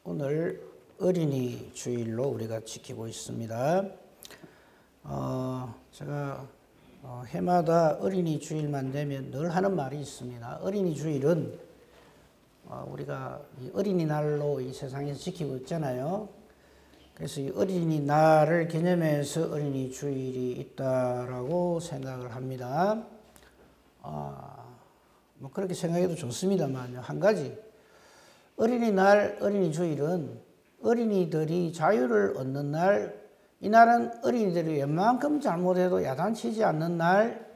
오늘 어린이 주일로 우리가 지키고 있습니다. 제가 해마다 어린이 주일만 되면 늘 하는 말이 있습니다. 어린이 주일은 우리가 이 어린이날로 이 세상에서 지키고 있잖아요. 그래서 이 어린이날을 기념해서 어린이 주일이 있다라고 생각을 합니다. 뭐 그렇게 생각해도 좋습니다만 한 가지, 어린이날, 어린이 주일은 어린이들이 자유를 얻는 날, 이날은 어린이들이 웬만큼 잘못해도 야단치지 않는 날,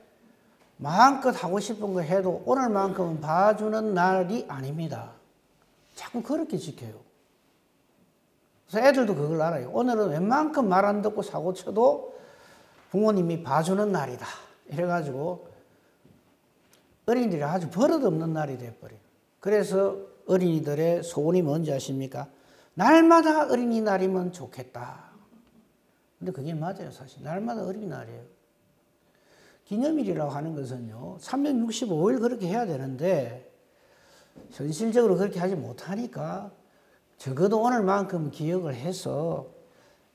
마음껏 하고 싶은 거 해도 오늘만큼은 봐주는 날이 아닙니다. 자꾸 그렇게 지켜요. 그래서 애들도 그걸 알아요. 오늘은 웬만큼 말 안 듣고 사고 쳐도 부모님이 봐주는 날이다. 이래가지고 어린이들이 아주 버릇없는 날이 돼버려요. 그래서 어린이들의 소원이 뭔지 아십니까? 날마다 어린이날이면 좋겠다. 근데 그게 맞아요, 사실. 날마다 어린이날이에요. 기념일이라고 하는 것은요, 365일 그렇게 해야 되는데, 현실적으로 그렇게 하지 못하니까, 적어도 오늘만큼 기억을 해서,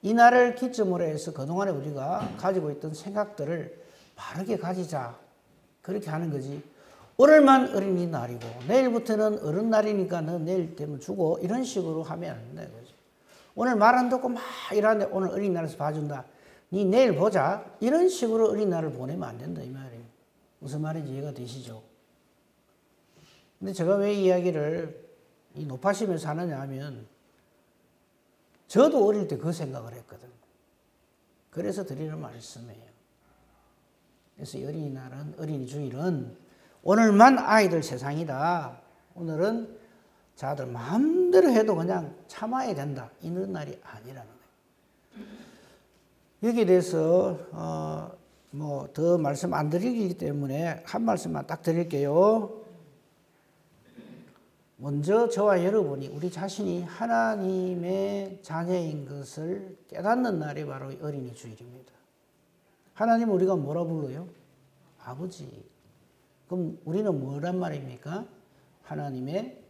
이 날을 기점으로 해서 그동안에 우리가 가지고 있던 생각들을 바르게 가지자. 그렇게 하는 거지. 오늘만 어린이날이고, 내일부터는 어른날이니까 너 내일 되면 주고, 이런 식으로 하면 안 된다, 이거지. 오늘 말 안 듣고 막 이러는데 오늘 어린이날에서 봐준다. 니 내일 보자. 이런 식으로 어린이날을 보내면 안 된다, 이 말이에요. 무슨 말인지 이해가 되시죠? 근데 제가 왜 이 이야기를 이 높아심에서 하느냐 하면, 저도 어릴 때 그 생각을 했거든. 그래서 드리는 말씀이에요. 그래서 이 어린이날은, 어린이 주일은 오늘만 아이들 세상이다. 오늘은 자들 마음대로 해도 그냥 참아야 된다. 이런 날이 아니라는 거예요. 여기에 대해서 뭐 더 말씀 안 드리기 때문에 한 말씀만 딱 드릴게요. 먼저 저와 여러분이 우리 자신이 하나님의 자녀인 것을 깨닫는 날이 바로 어린이 주일입니다. 하나님 우리가 뭐라 불러요? 아버지. 그럼 우리는 뭐란 말입니까? 하나님의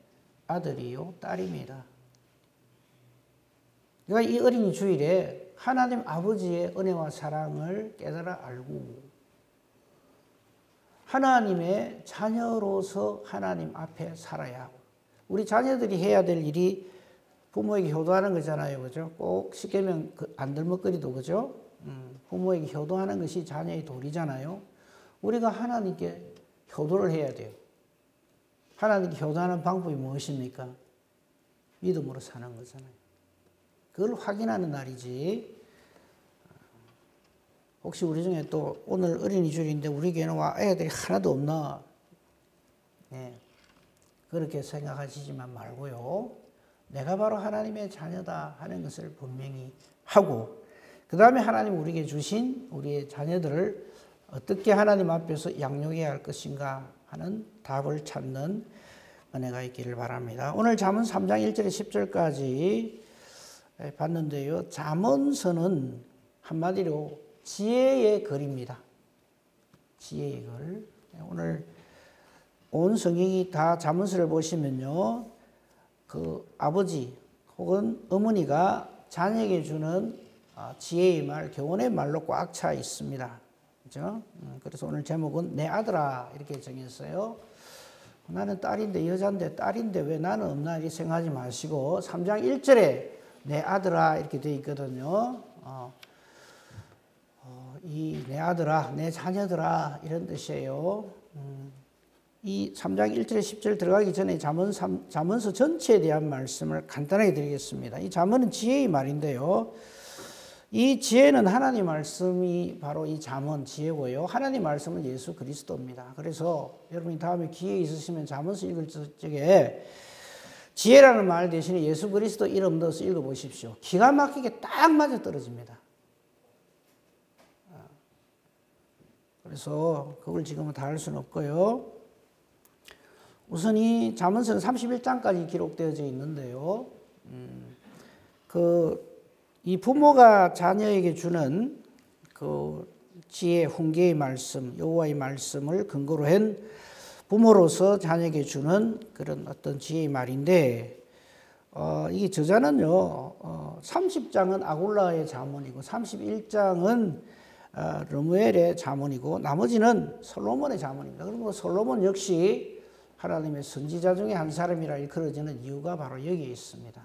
아들이요, 딸입니다. 그러니까 이 어린이 주일에 하나님 아버지의 은혜와 사랑을 깨달아 알고 하나님의 자녀로서 하나님 앞에 살아야 하고, 우리 자녀들이 해야 될 일이 부모에게 효도하는 거잖아요. 그죠? 꼭 쉽게 하면 안들먹거리도, 그죠? 부모에게 효도하는 것이 자녀의 도리잖아요. 우리가 하나님께 효도를 해야 돼요. 하나님께 효도하는 방법이 무엇입니까? 믿음으로 사는 거잖아요. 그걸 확인하는 날이지. 혹시 우리 중에 또 오늘 어린이 주일인데 우리 교회는 와 애들이 하나도 없나? 네. 그렇게 생각하시지만 말고요. 내가 바로 하나님의 자녀다 하는 것을 분명히 하고, 그 다음에 하나님 우리에게 주신 우리의 자녀들을 어떻게 하나님 앞에서 양육해야 할 것인가 하는 답을 찾는 은혜가 있기를 바랍니다. 오늘 잠언 3장 1절에 10절까지 봤는데요. 잠언서는 한마디로 지혜의 글입니다. 지혜의 글. 오늘 온 성경이 다 잠언서를 보시면요, 그 아버지 혹은 어머니가 자녀에게 주는 지혜의 말, 교훈의 말로 꽉 차 있습니다. 그죠? 그래서 오늘 제목은 내 아들아 이렇게 정했어요. 나는 딸인데, 여자인데 딸인데 왜 나는 없나 이렇게 생각하지 마시고 3장 1절에 내 아들아 이렇게 되어 있거든요. 이 내 아들아, 내 자녀들아 이런 뜻이에요. 이 3장 1절에 10절 들어가기 전에 잠언서 전체에 대한 말씀을 간단하게 드리겠습니다. 이 잠언은 지혜의 말인데요. 이 지혜는 하나님 말씀이 바로 이 잠언 지혜고요. 하나님 말씀은 예수 그리스도입니다. 그래서 여러분이 다음에 기회 있으시면 잠언서 읽을 적에 지혜라는 말 대신에 예수 그리스도 이름 넣어서 읽어보십시오. 기가 막히게 딱 맞아 떨어집니다. 그래서 그걸 지금은 다 할 수는 없고요. 우선 이 잠언서는 31장까지 기록되어져 있는데요. 이 부모가 자녀에게 주는 그 지혜, 훈계의 말씀, 여호와의 말씀을 근거로 한 부모로서 자녀에게 주는 그런 어떤 지혜의 말인데, 이게 저자는요, 30장은 아굴라의 자문이고 31장은 르무엘의 자문이고 나머지는 솔로몬의 자문입니다. 그리고 솔로몬 역시 하나님의 선지자 중에 한 사람이라 일컬어지는 이유가 바로 여기에 있습니다.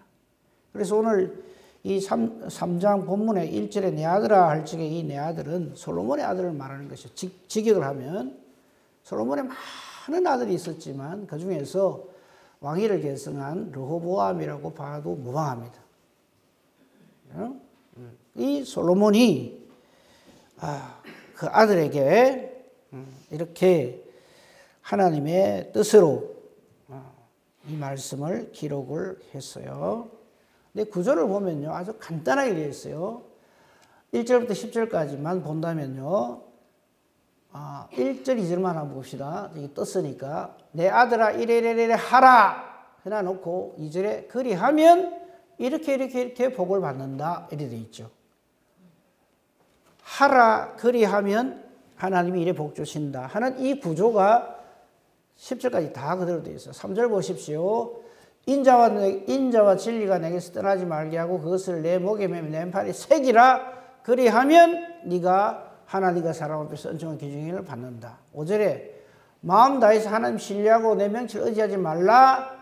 그래서 오늘 이 3장 본문의 1절에 내 아들아 할 적에 이 내 아들은 솔로몬의 아들을 말하는 것이죠. 직역을 하면 솔로몬의 많은 아들이 있었지만 그 중에서 왕위를 계승한 르호보암이라고 봐도 무방합니다. 이 솔로몬이 그 아들에게 이렇게 하나님의 뜻으로 이 말씀을 기록을 했어요. 근데 구절을 보면요, 아주 간단하게 되어 있어요. 1절부터 10절까지만 본다면요, 1절, 2절만 한번 봅시다. 여기 떴으니까. 내 아들아, 이래이래 하라! 해놔놓고 2절에 그리하면 이렇게 복을 받는다. 이렇게 되어 있죠. 하라, 그리하면 하나님이 이래 복 주신다 하는 이 구조가 10절까지 다 그대로 되어 있어요. 3절 보십시오. 인자와 진리가 내게서 떠나지 말게 하고 그것을 내 목에 매며 내 팔에 새기라. 그리하면 네가 하나님과 사람 앞에서 은총한 기중을 받는다. 5절에 마음 다해서 하나님 신뢰하고 내 명치를 의지하지 말라.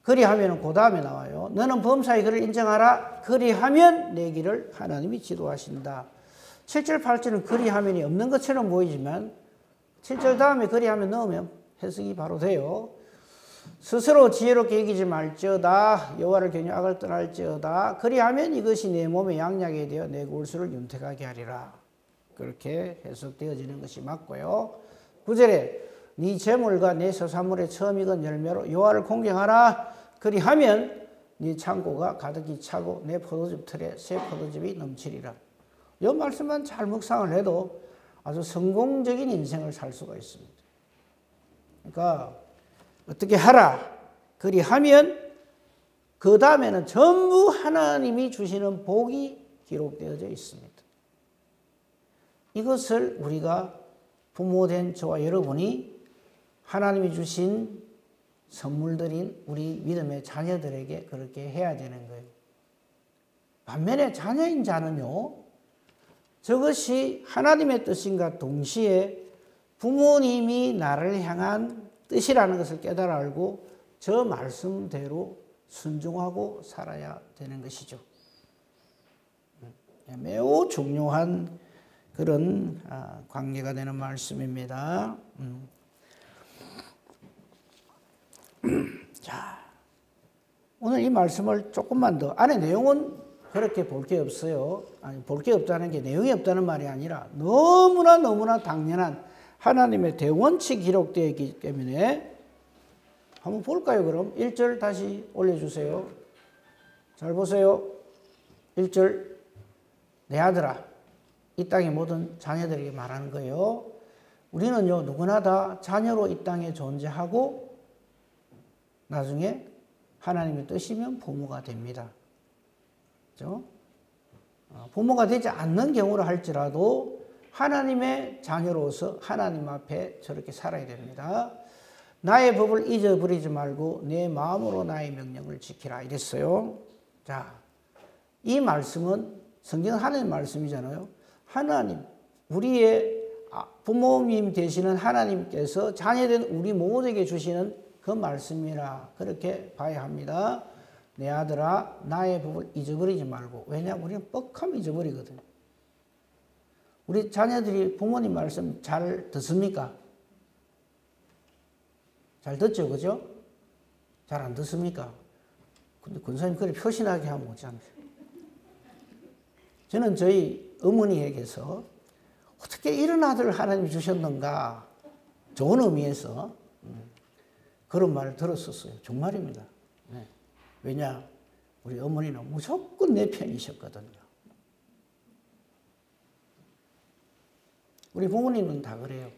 그리하면 그 다음에 나와요. 너는 범사에 그를 인정하라. 그리하면 내 길을 하나님이 지도하신다. 7절 8절은 그리하면이 없는 것처럼 보이지만 7절 다음에 그리하면 넣으면 해석이 바로 돼요. 스스로 지혜롭게 여기지 말지어다. 여호와를 경외 악을 떠날지어다. 그리하면 이것이 내 몸의 양약이 되어 내 골수를 윤택하게 하리라. 그렇게 해석되어지는 것이 맞고요. 9절에 네 재물과 네 소산물의 처음 익은 열매로 여호와를 공경하라. 그리하면 네 창고가 가득히 차고 내 포도즙 틀에 새 포도즙이 넘치리라. 이 말씀만 잘 묵상을 해도 아주 성공적인 인생을 살 수가 있습니다. 그러니까 어떻게 하라. 그리하면 그 다음에는 전부 하나님이 주시는 복이 기록되어져 있습니다. 이것을 우리가 부모된 저와 여러분이 하나님이 주신 선물들인 우리 믿음의 자녀들에게 그렇게 해야 되는 거예요. 반면에 자녀인 자는요, 저것이 하나님의 뜻인가 동시에 부모님이 나를 향한 뜻이라는 것을 깨달아 알고 저 말씀대로 순종하고 살아야 되는 것이죠. 매우 중요한 그런 관계가 되는 말씀입니다. 자, 오늘 이 말씀을 조금만 더, 안에 내용은 그렇게 볼 게 없어요. 아니, 볼 게 없다는 게 내용이 없다는 말이 아니라 너무나 당연한 하나님의 대원칙이 기록되어 있기 때문에 한번 볼까요, 그럼? 1절 다시 올려주세요. 잘 보세요. 1절, 내 아들아. 이 땅의 모든 자녀들에게 말하는 거예요. 우리는요, 누구나 다 자녀로 이 땅에 존재하고 나중에 하나님의 뜻이면 부모가 됩니다. 그렇죠? 부모가 되지 않는 경우를 할지라도 하나님의 자녀로서 하나님 앞에 저렇게 살아야 됩니다. 나의 법을 잊어버리지 말고 내 마음으로 나의 명령을 지키라 이랬어요. 자, 이 말씀은 성경은 하나님의 말씀이잖아요. 하나님, 우리의 부모님 되시는 하나님께서 자녀된 우리 모두에게 주시는 그 말씀이라 그렇게 봐야 합니다. 내 아들아, 나의 법을 잊어버리지 말고. 왜냐하면 우리는 뻑하면 잊어버리거든요. 우리 자녀들이 부모님 말씀 잘 듣습니까? 잘 듣죠, 그죠? 잘 안 듣습니까? 근데 권사님 그래 표신하게 하면 못잖아요. 저는 저희 어머니에게서 어떻게 이런 아들을 하나님이 주셨는가, 좋은 의미에서 그런 말을 들었었어요. 정말입니다. 네. 왜냐? 우리 어머니는 무조건 내 편이셨거든요. 우리 부모님은 다 그래요.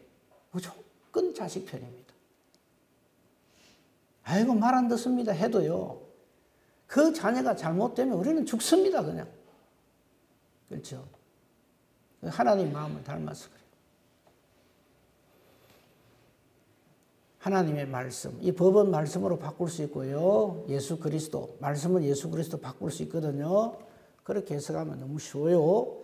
무조건 자식 편입니다. 아이고, 말 안 듣습니다 해도요, 그 자녀가 잘못되면 우리는 죽습니다, 그냥. 그렇죠? 하나님 마음을 닮아서 그래요. 하나님의 말씀, 이 법은 말씀으로 바꿀 수 있고요. 예수 그리스도, 말씀은 예수 그리스도 바꿀 수 있거든요. 그렇게 해석하면 너무 쉬워요.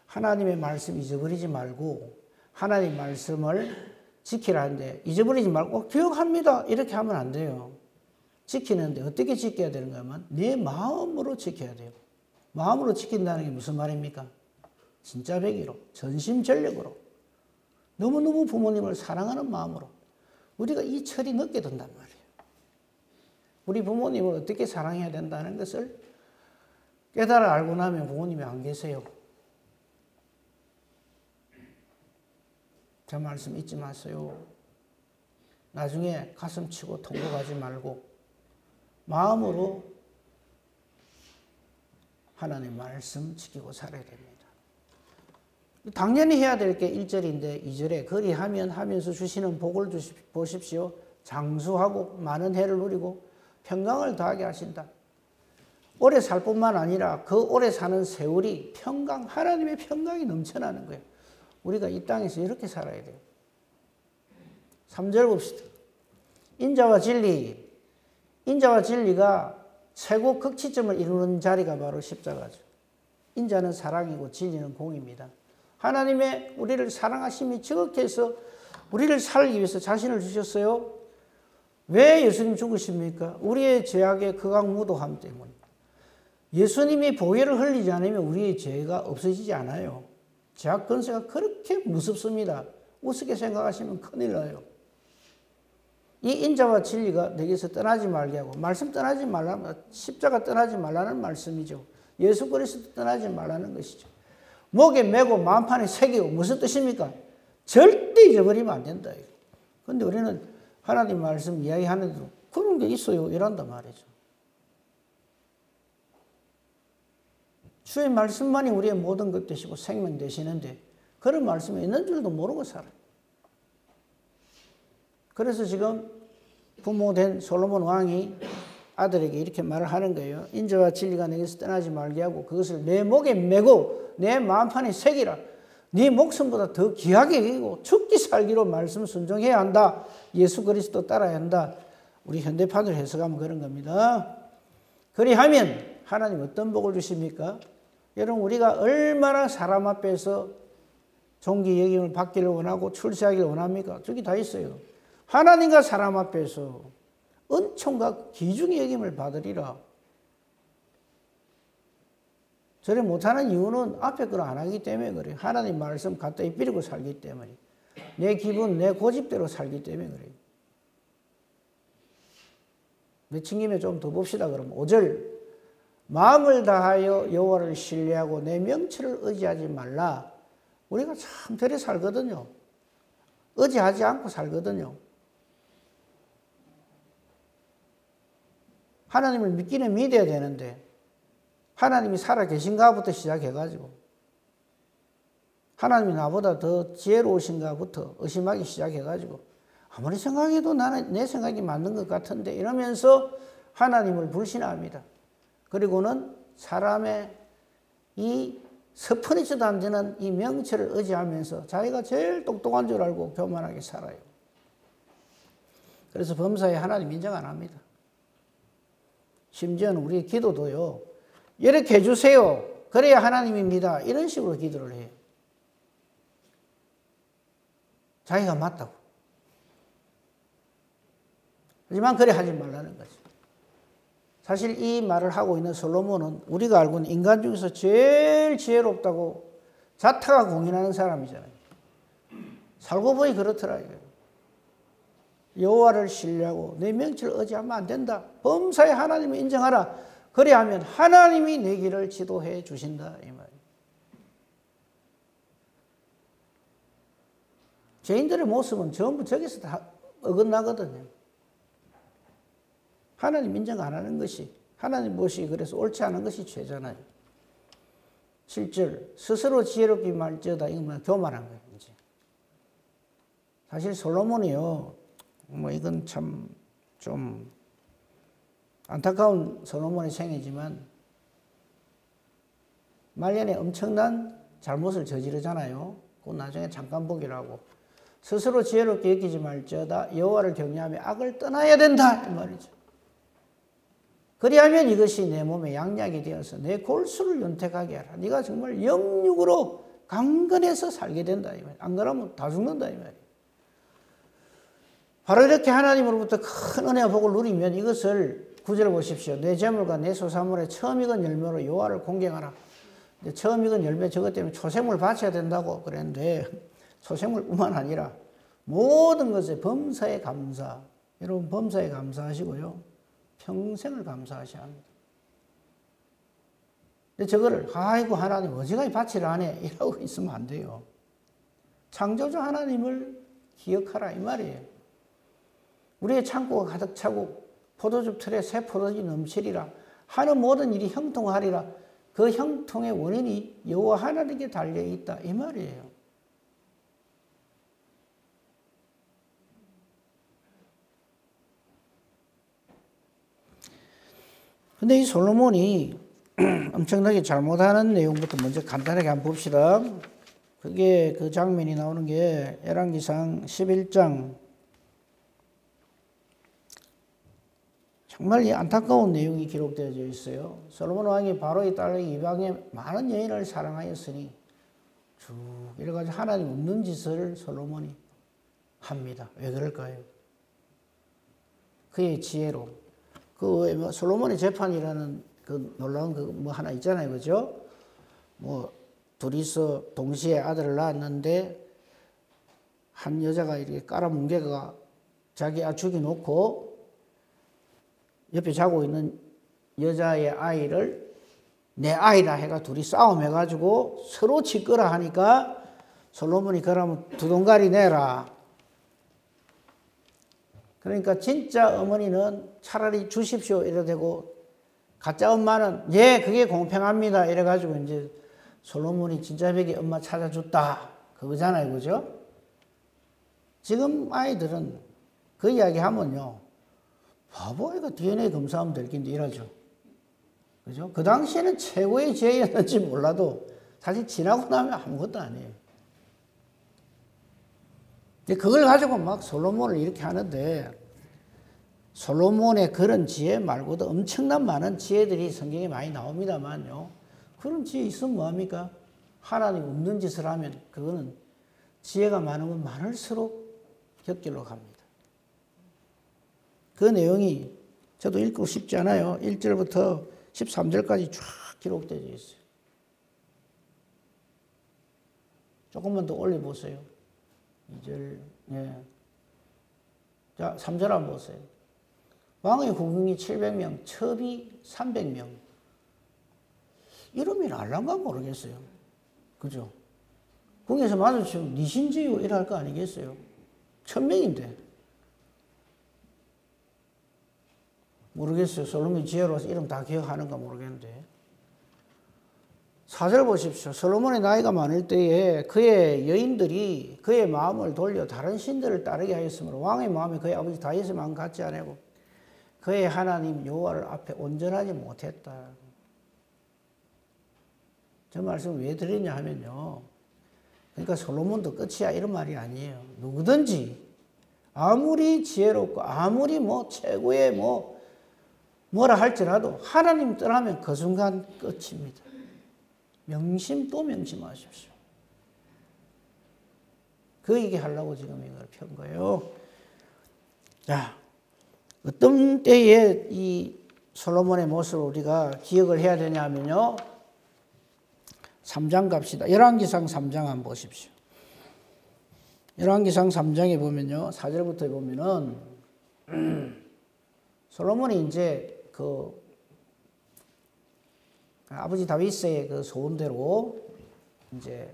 하나님의 말씀 잊어버리지 말고 하나님의 말씀을 지키라는데 잊어버리지 말고 기억합니다. 이렇게 하면 안 돼요. 지키는데 어떻게 지켜야 되는가 하면 내 마음으로 지켜야 돼요. 마음으로 지킨다는 게 무슨 말입니까? 진짜 배기로, 전심전력으로, 너무너무 부모님을 사랑하는 마음으로 우리가 이 철이 늦게 든단 말이에요. 우리 부모님을 어떻게 사랑해야 된다는 것을 깨달아 알고 나면 부모님이 안 계세요. 제 말씀 잊지 마세요. 나중에 가슴 치고 통곡하지 말고 마음으로 하나님의 말씀 지키고 살아야 됩니다. 당연히 해야 될 게 1절인데 2절에 그리하면 하면서 주시는 복을 보십시오. 장수하고 많은 해를 누리고 평강을 더하게 하신다. 오래 살 뿐만 아니라 그 오래 사는 세월이 평강, 하나님의 평강이 넘쳐나는 거예요. 우리가 이 땅에서 이렇게 살아야 돼요. 3절 봅시다. 인자와 진리. 인자와 진리가 최고 극치점을 이루는 자리가 바로 십자가죠. 인자는 사랑이고 진리는 공입니다. 하나님의 우리를 사랑하심이 지극히 해서 우리를 살기 위해서 자신을 주셨어요. 왜 예수님 죽으십니까? 우리의 죄악의 극악무도함 때문에. 예수님이 보혈을 흘리지 않으면 우리의 죄가 없어지지 않아요. 죄악 근세가 그렇게 무섭습니다. 우습게 생각하시면 큰일 나요. 이 인자와 진리가 내게서 떠나지 말게 하고, 말씀 떠나지 말라는, 십자가 떠나지 말라는 말씀이죠. 예수 그리스도 떠나지 말라는 것이죠. 목에 메고 만판에 새기고 무슨 뜻입니까? 절대 잊어버리면 안 된다. 그런데 우리는 하나님 말씀 이야기하는데도 그런 게 있어요. 이런단 말이죠. 주의 말씀만이 우리의 모든 것 되시고 생명 되시는데 그런 말씀이 있는 줄도 모르고 살아요. 그래서 지금 부모된 솔로몬 왕이 아들에게 이렇게 말을 하는 거예요. 인자와 진리가 내게서 떠나지 말게 하고 그것을 내 목에 메고 내 마음판에 새기라. 네 목숨보다 더 귀하게 여기고 죽기 살기로 말씀 순종해야 한다. 예수 그리스도 따라야 한다. 우리 현대판으로 해석하면 그런 겁니다. 그리하면 하나님 어떤 복을 주십니까? 여러분 우리가 얼마나 사람 앞에서 존귀 여김을 받기를 원하고 출세하기를 원합니까? 저기 다 있어요. 하나님과 사람 앞에서 은총과 귀중히 여김을 받으리라. 저래 못하는 이유는 앞에 걸 안 하기 때문에 그래요. 하나님 말씀 갖다 입히고 살기 때문에. 내 기분, 내 고집대로 살기 때문에 그래요. 맺힌 김에 좀 더 봅시다. 그러면 5절. 마음을 다하여 여호와를 신뢰하고 내 명철을 의지하지 말라. 우리가 참 저래 살거든요. 의지하지 않고 살거든요. 하나님을 믿기는 믿어야 되는데 하나님이 살아계신가부터 시작해가지고 하나님이 나보다 더 지혜로우신가부터 의심하기 시작해가지고 아무리 생각해도 나는 내 생각이 맞는 것 같은데 이러면서 하나님을 불신합니다. 그리고는 사람의 이 스포니치도 안 되는 이 명철을 의지하면서 자기가 제일 똑똑한 줄 알고 교만하게 살아요. 그래서 범사에 하나님 인정 안 합니다. 심지어는 우리의 기도도요. 이렇게 해주세요. 그래야 하나님입니다. 이런 식으로 기도를 해요. 자기가 맞다고. 하지만 그래 하지 말라는 거죠. 사실 이 말을 하고 있는 솔로몬은 우리가 알고 있는 인간 중에서 제일 지혜롭다고 자타가 공인하는 사람이잖아요. 살고 보니 그렇더라 이거예요. 여호와를 신뢰하고 내 명철을 의지하면 안 된다. 범사에 하나님을 인정하라. 그래야 하면 하나님이 내 길을 지도해 주신다 이 말이에요. 죄인들의 모습은 전부 저기서 다 어긋나거든요. 하나님 인정 안 하는 것이, 하나님 무엇이 그래서 옳지 않은 것이 죄잖아요. 7절, 스스로 지혜롭게 말지어다. 이건 교만한 거예요. 이제. 사실 솔로몬이요, 이건 참 좀 안타까운 솔로몬의 생애지만 말년에 엄청난 잘못을 저지르잖아요. 그 나중에 잠깐 보기로 하고 스스로 지혜롭게 여기지 말지어다 여호와를 경외하며 악을 떠나야 된다 이 말이죠. 그리하면 이것이 내 몸에 양약이 되어서 내 골수를 윤택하게 하라. 네가 정말 영육으로 강건해서 살게 된다 이 말이에요. 안 그러면 다 죽는다 이 말이에요. 바로 이렇게 하나님으로부터 큰 은혜와 복을 누리면 이것을 9절 보십시오. 내 재물과 내 소산물에 처음 익은 열매로 여호와를 공경하라. 처음 익은 열매 저것 때문에 초생물 바쳐야 된다고 그랬는데 초생물뿐만 아니라 모든 것에 범사에 감사. 여러분 범사에 감사하시고요. 평생을 감사하셔야 합니다. 근데 저거를 아이고 하나님 어지간히 바치를 안 해 이러고 있으면 안 돼요. 창조주 하나님을 기억하라 이 말이에요. 우리의 창고가 가득 차고 포도즙 틀에 새 포도즙이 넘치리라. 하는 모든 일이 형통하리라. 그 형통의 원인이 여호와 하나님께 달려있다 이 말이에요. 근데 이 솔로몬이 엄청나게 잘못하는 내용부터 먼저 간단하게 한번 봅시다. 그게 그 장면이 나오는 게 열왕기상 11장. 정말 이 안타까운 내용이 기록되어져 있어요. 솔로몬 왕이 바로의 딸 이방의 많은 여인을 사랑하였으니 쭉 이래가지고 하나님 없는 짓을 솔로몬이 합니다. 왜 그럴까요? 그의 지혜로. 그 솔로몬의 재판이라는 그 놀라운 그 뭐 하나 있잖아요, 그죠? 뭐 둘이서 동시에 아들을 낳았는데 한 여자가 이렇게 깔아뭉개가 자기 죽여놓고 옆에 자고 있는 여자의 아이를 내 아이라 해가 둘이 싸움해가지고 서로 짓거라 하니까 솔로몬이 그러면 두 동가리 내라. 그러니까 진짜 어머니는 차라리 주십시오 이래 되고 가짜 엄마는 예 그게 공평합니다 이래가지고 이제 솔로몬이 진짜 벽에 엄마 찾아줬다 그거잖아요, 그죠? 지금 아이들은 그 이야기 하면요 바보 아이가 DNA 검사하면 될 긴데 이러죠, 그죠? 그 당시에는 최고의 지혜였는지 몰라도 사실 지나고 나면 아무것도 아니에요. 그걸 가지고 막 솔로몬을 이렇게 하는데 솔로몬의 그런 지혜 말고도 엄청난 많은 지혜들이 성경에 많이 나옵니다만요. 그런 지혜 있으면 뭐합니까? 하나님 없는 짓을 하면 그거는 지혜가 많으면 많을수록 곁길로 갑니다. 그 내용이 저도 읽고 싶지 않아요. 1절부터 13절까지 쫙 기록되어 있어요. 조금만 더 올려보세요. 2절, 예. 자, 3절 한번 보세요. 왕의 국경이 700명, 첩이 300명. 이름이 날란가 모르겠어요. 그죠? 궁에서 마주치면 니신지요 이럴 거 아니겠어요? 1000명인데. 모르겠어요. 솔로몬 지혜로서 이름 다 기억하는가 모르겠는데. 4절 보십시오. 솔로몬의 나이가 많을 때에 그의 여인들이 그의 마음을 돌려 다른 신들을 따르게 하였으므로 왕의 마음이 그의 아버지 다윗의 마음 같지 않고 그의 하나님 여호와를 앞에 온전하지 못했다. 저 말씀을 왜 드리냐 하면요. 그러니까 솔로몬도 끝이야 이런 말이 아니에요. 누구든지 아무리 지혜롭고 아무리 뭐 최고의 뭐라 할지라도 하나님 떠나면 그 순간 끝입니다. 명심 또 명심하십시오. 그 얘기하려고 지금 이걸 편 거예요. 자, 어떤 때에 이 솔로몬의 모습을 우리가 기억을 해야 되냐면요. 3장 갑시다. 열왕기상 3장 한번 보십시오. 열왕기상 3장에 보면요. 4절부터 보면은 솔로몬이 이제 그 아버지 다윗의 그 소원대로 이제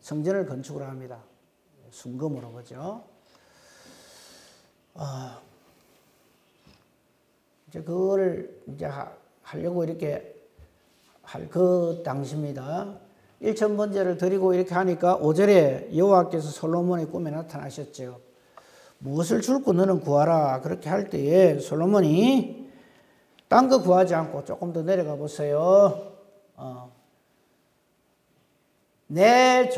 성전을 건축을 합니다. 순금으로, 그죠? 이제 그거를 이제 하려고 이렇게 할 그 당시입니다. 1000번제를 드리고 이렇게 하니까 5절에 여호와께서 솔로몬의 꿈에 나타나셨죠. 무엇을 줄고 너는 구하라. 그렇게 할 때에 솔로몬이 딴 거 구하지 않고 조금 더 내려가 보세요. 내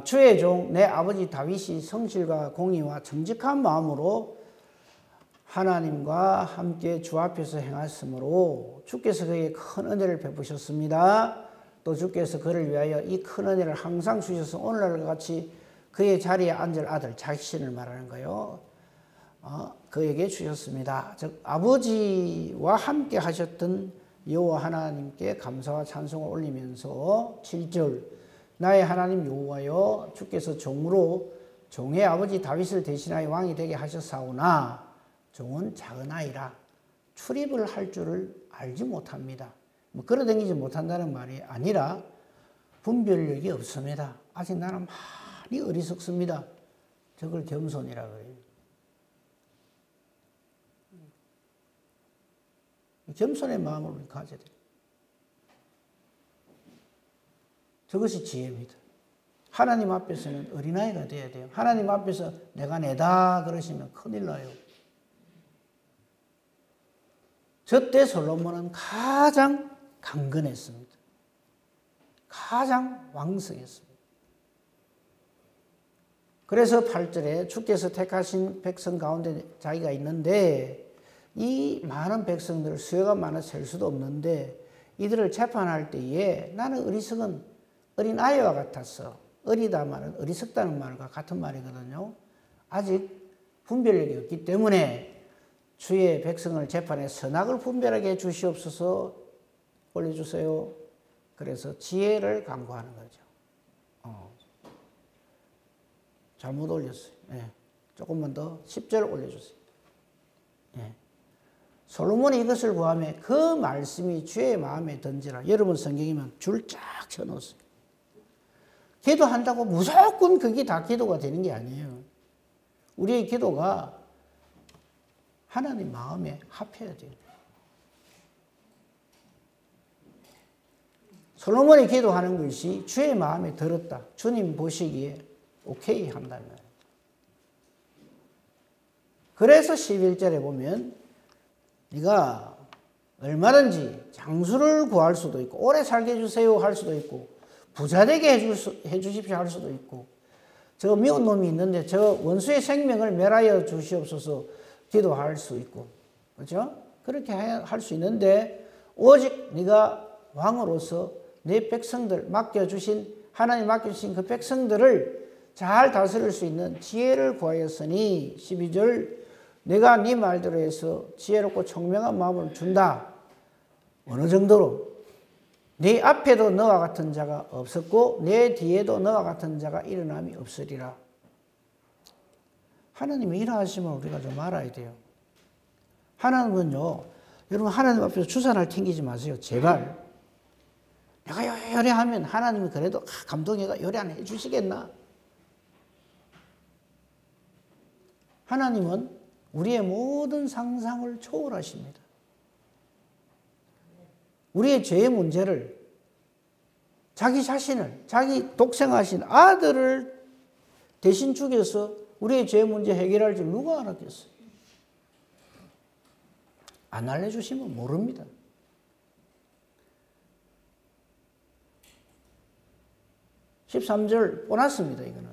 주의 종 내 아버지 다윗이 성실과 공의와 정직한 마음으로 하나님과 함께 주 앞에서 행하였으므로 주께서 그에게 큰 은혜를 베푸셨습니다. 또 주께서 그를 위하여 이 큰 은혜를 항상 주셔서 오늘날과 같이 그의 자리에 앉을 아들 자신을 말하는 거예요. 그에게 주셨습니다. 즉 아버지와 함께 하셨던 여호와 하나님께 감사와 찬송을 올리면서 7절 나의 하나님 여호와여 주께서 종으로 종의 아버지 다윗을 대신하여 왕이 되게 하셨사오나 종은 작은 아이라 출입을 할 줄을 알지 못합니다. 뭐 걸어다니지 못한다는 말이 아니라 분별력이 없습니다. 아직 나는 많이 어리석습니다. 저걸 겸손이라 그래요. 겸손의 마음을 우리 가져야 돼요. 저것이 지혜입니다. 하나님 앞에서는 어린아이가 돼야 돼요. 하나님 앞에서 내가 내다 그러시면 큰일 나요. 저때 솔로몬은 가장 강건했습니다. 가장 왕성했습니다. 그래서 8절에 주께서 택하신 백성 가운데 자기가 있는데 이 많은 백성들 수요가 많아 셀 수도 없는데 이들을 재판할 때에 나는 어리석은 어린 아이와 같았어. 어리다 말은 어리석다는 말과 같은 말이거든요. 아직 분별력이 없기 때문에 주의 백성을 재판해 선악을 분별하게 해 주시옵소서 올려주세요. 그래서 지혜를 강구하는 거죠. 잘못 올렸어요. 네. 조금만 더 10절 올려주세요. 네. 솔로몬이 이것을 구하며 그 말씀이 주의 마음에 던지라. 여러분 성경이면 줄 쫙 쳐놓았어요. 기도한다고 무조건 그게 다 기도가 되는 게 아니에요. 우리의 기도가 하나님 마음에 합해야 돼요. 솔로몬이 기도하는 것이 주의 마음에 들었다. 주님 보시기에 오케이 한다면. 그래서 11절에 보면 네가 얼마든지 장수를 구할 수도 있고 오래 살게 해주세요 할 수도 있고 부자 되게 해주십시오 할 수도 있고 저 미운 놈이 있는데 저 원수의 생명을 멸하여 주시옵소서 기도할 수 있고 그렇죠? 그렇게 할 수 있는데 오직 네가 왕으로서 내 백성들 맡겨주신 하나님 맡겨주신 그 백성들을 잘 다스릴 수 있는 지혜를 구하였으니 12절 내가 네 말대로 해서 지혜롭고 총명한 마음을 준다. 어느 정도로? 네 앞에도 너와 같은 자가 없었고 내 뒤에도 너와 같은 자가 일어남이 없으리라. 하나님이 일하시면 우리가 좀 알아야 돼요. 하나님은요. 여러분 하나님 앞에서 주산을 튕기지 마세요. 제발. 내가 요리하면 하나님이 그래도 감동해가 요리 안 해주시겠나? 하나님은 우리의 모든 상상을 초월하십니다. 우리의 죄의 문제를 자기 자신을 자기 독생하신 아들을 대신 죽여서 우리의 죄의 문제 해결할 줄 누가 알았겠어요? 안 알려주시면 모릅니다. (13절) 보났습니다. 이거는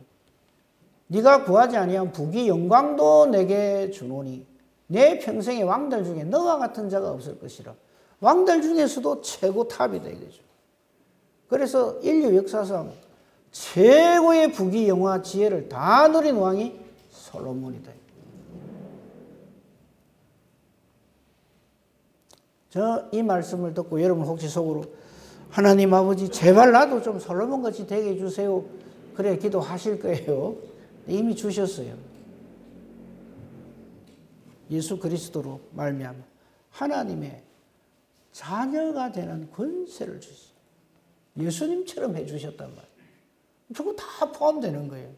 네가 구하지 아니한 부귀 영광도 내게 주노니 내 평생의 왕들 중에 너와 같은 자가 없을 것이라. 왕들 중에서도 최고 탑이다 이거죠. 그래서 인류 역사상 최고의 부귀 영화 지혜를 다 누린 왕이 솔로몬이다. 저 이 말씀을 듣고 여러분 혹시 속으로 하나님 아버지 제발 나도 좀 솔로몬같이 되게 해주세요. 그래 기도하실 거예요. 이미 주셨어요. 예수 그리스도로 말미암아 하나님의 자녀가 되는 권세를 주시죠. 예수님처럼 해주셨단 말이에요. 저거 다 포함되는 거예요.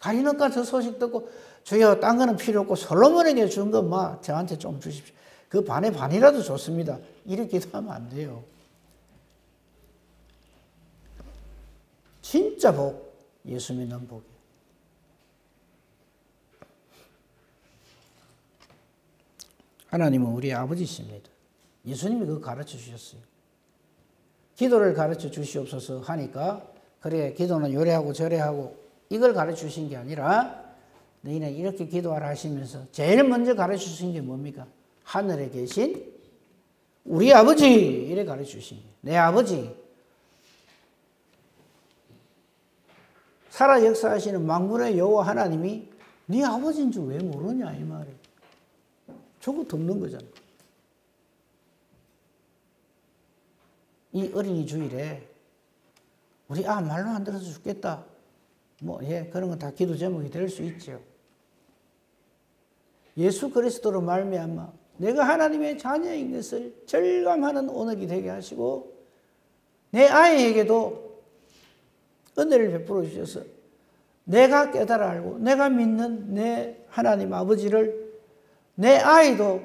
가리나까 저 소식 듣고 주여 딴 거는 필요 없고 솔로몬에게 준 것만 저한테 좀 주십시오. 그 반의 반이라도 좋습니다. 이렇게 기도하면 안 돼요. 진짜 복, 예수 믿는 복이에요. 하나님은 우리 아버지십니다. 예수님이 그거 가르쳐 주셨어요. 기도를 가르쳐 주시옵소서 하니까 그래 기도는 요래하고 저래하고 이걸 가르쳐 주신 게 아니라 너희는 이렇게 기도하라 하시면서 제일 먼저 가르쳐 주신 게 뭡니까? 하늘에 계신 우리 아버지 이래 가르쳐 주신 거예요. 내 아버지. 살아 역사하시는 만군의 여호와 하나님이 네 아버지인 줄 왜 모르냐 이 말이에요. 저거 덮는 거잖아. 이 어린이 주일에 우리 말로 안 들어서 죽겠다. 그런 건 다 기도 제목이 될 수 있죠. 예수 그리스도로 말미암아 내가 하나님의 자녀인 것을 절감하는 오늘이 되게 하시고 내 아이에게도 은혜를 베풀어 주셔서 내가 깨달아 알고 내가 믿는 내 하나님 아버지를 내 아이도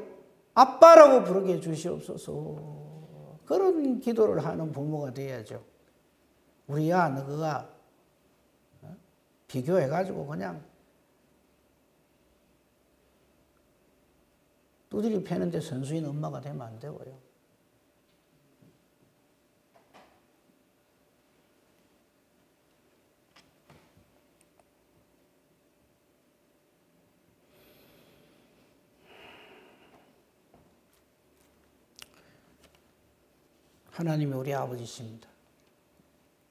아빠라고 부르게 해주시옵소서. 그런 기도를 하는 부모가 돼야죠. 우리야 너가 비교해가지고 그냥 두드리 패는데 선수인 엄마가 되면 안 되고요. 하나님이 우리 아버지십니다.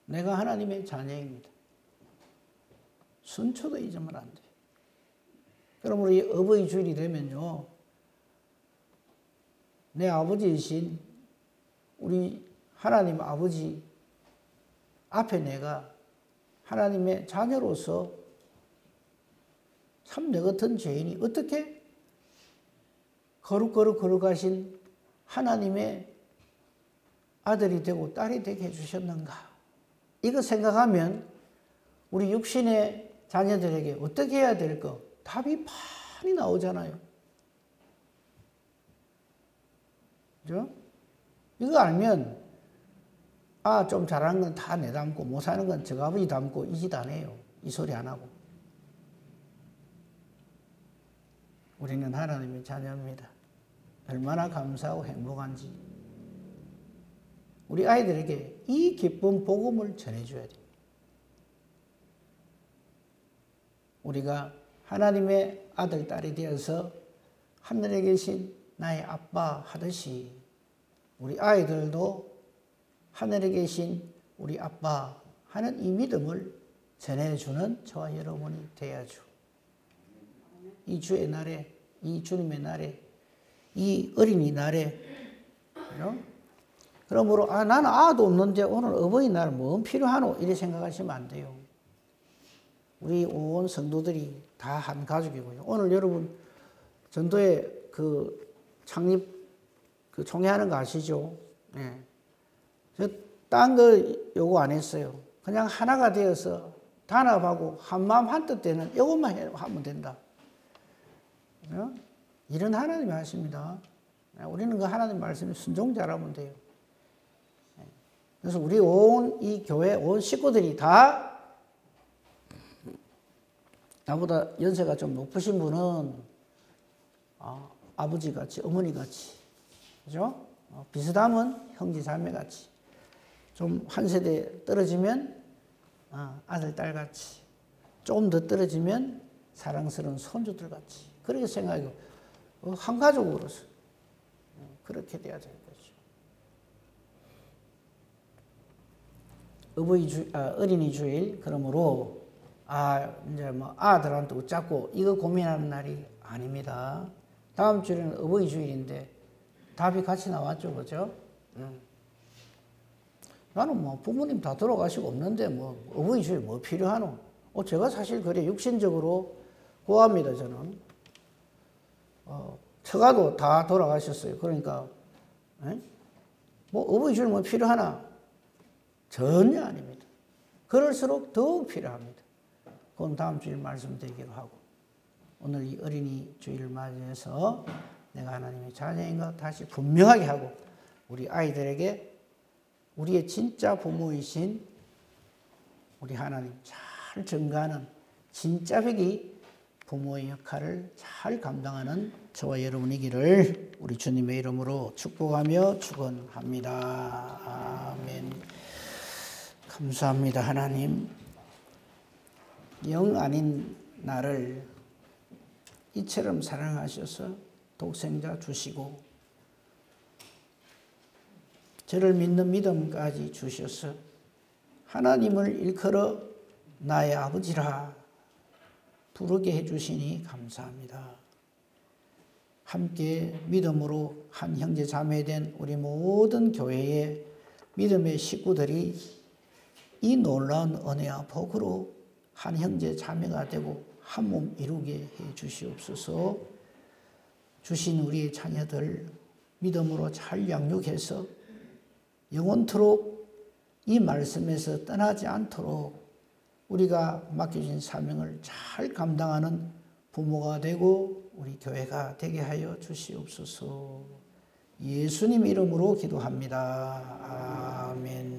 내가 하나님의 자녀입니다. 순초도 잊으면 안 돼요. 그럼 우리 어버이 주일이 되면요. 내 아버지이신 우리 하나님 아버지 앞에 내가 하나님의 자녀로서 참 내 같은 죄인이 어떻게 거룩거룩 걸어가신 하나님의 아들이 되고 딸이 되게 해주셨는가. 이거 생각하면 우리 육신의 자녀들에게 어떻게 해야 될까? 답이 많이 나오잖아요. 그죠? 이거 알면 좀 잘하는 건 다 내 닮고 못 사는 건 저 아버지 닮고 이 짓 안 해요. 이 소리 안 하고. 우리는 하나님의 자녀입니다. 얼마나 감사하고 행복한지. 우리 아이들에게 이 기쁜 복음을 전해줘야 돼요. 우리가 하나님의 아들, 딸이 되어서 하늘에 계신 나의 아빠 하듯이 우리 아이들도 하늘에 계신 우리 아빠 하는 이 믿음을 전해주는 저와 여러분이 되어야죠. 이 주의 날에, 이 주님의 날에, 이 어린이날에 그러므로 나는 아도 없는데 오늘 어버이날 뭐 필요하노? 이렇게 생각하시면 안 돼요. 우리 온 성도들이 다 한 가족이고요. 오늘 여러분 전도회 창립 총회하는 거 아시죠? 네. 저 딴 거 요구 안 했어요. 그냥 하나가 되어서 단합하고 한마음 한뜻 되는 이것만 하면 된다. 이런 하나님이 하십니다. 우리는 그 하나님 말씀에 순종 잘하면 돼요. 그래서 우리 온 이 교회 온 식구들이 다 나보다 연세가 좀 높으신 분은 아버지 같이 어머니 같이 그죠? 비슷하면 형제 자매 같이 좀 한 세대 떨어지면 아들 딸 같이 조금 더 떨어지면 사랑스러운 손주들 같이 그렇게 생각하고 한 가족으로서 그렇게 돼야 되는 거죠. 어린이 주일 그러므로 이제 아들한테 웃자고 이거 고민하는 날이 아닙니다. 다음 주에는 어버이 주일인데 답이 같이 나왔죠, 그죠? 나는 부모님 다 돌아가시고 없는데 어버이 주일 뭐 필요하노? 제가 사실 그래 육신적으로 고합니다, 저는. 처가도 다 돌아가셨어요. 그러니까 어버이 주일 뭐 필요하나? 전혀 아닙니다. 그럴수록 더욱 필요합니다. 그건 다음 주일 말씀드리기로 하고 오늘 이 어린이 주일을 맞이해서 내가 하나님의 자녀인 것 다시 분명하게 하고 우리 아이들에게 우리의 진짜 부모이신 우리 하나님 잘 증거하는 진짜 벽이 부모의 역할을 잘 감당하는 저와 여러분이기를 우리 주님의 이름으로 축복하며 축원합니다. 아멘. 감사합니다. 하나님, 영 아닌 나를 이처럼 사랑하셔서 독생자 주시고 저를 믿는 믿음까지 주셔서 하나님을 일컬어 나의 아버지라 부르게 해주시니 감사합니다. 함께 믿음으로 한 형제 자매된 우리 모든 교회의 믿음의 식구들이 이 놀라운 은혜와 복으로 한 형제 자매가 되고 한 몸 이루게 해 주시옵소서. 주신 우리의 자녀들 믿음으로 잘 양육해서 영원토록 이 말씀에서 떠나지 않도록 우리가 맡겨진 사명을 잘 감당하는 부모가 되고 우리 교회가 되게 하여 주시옵소서. 예수님 이름으로 기도합니다. 아멘.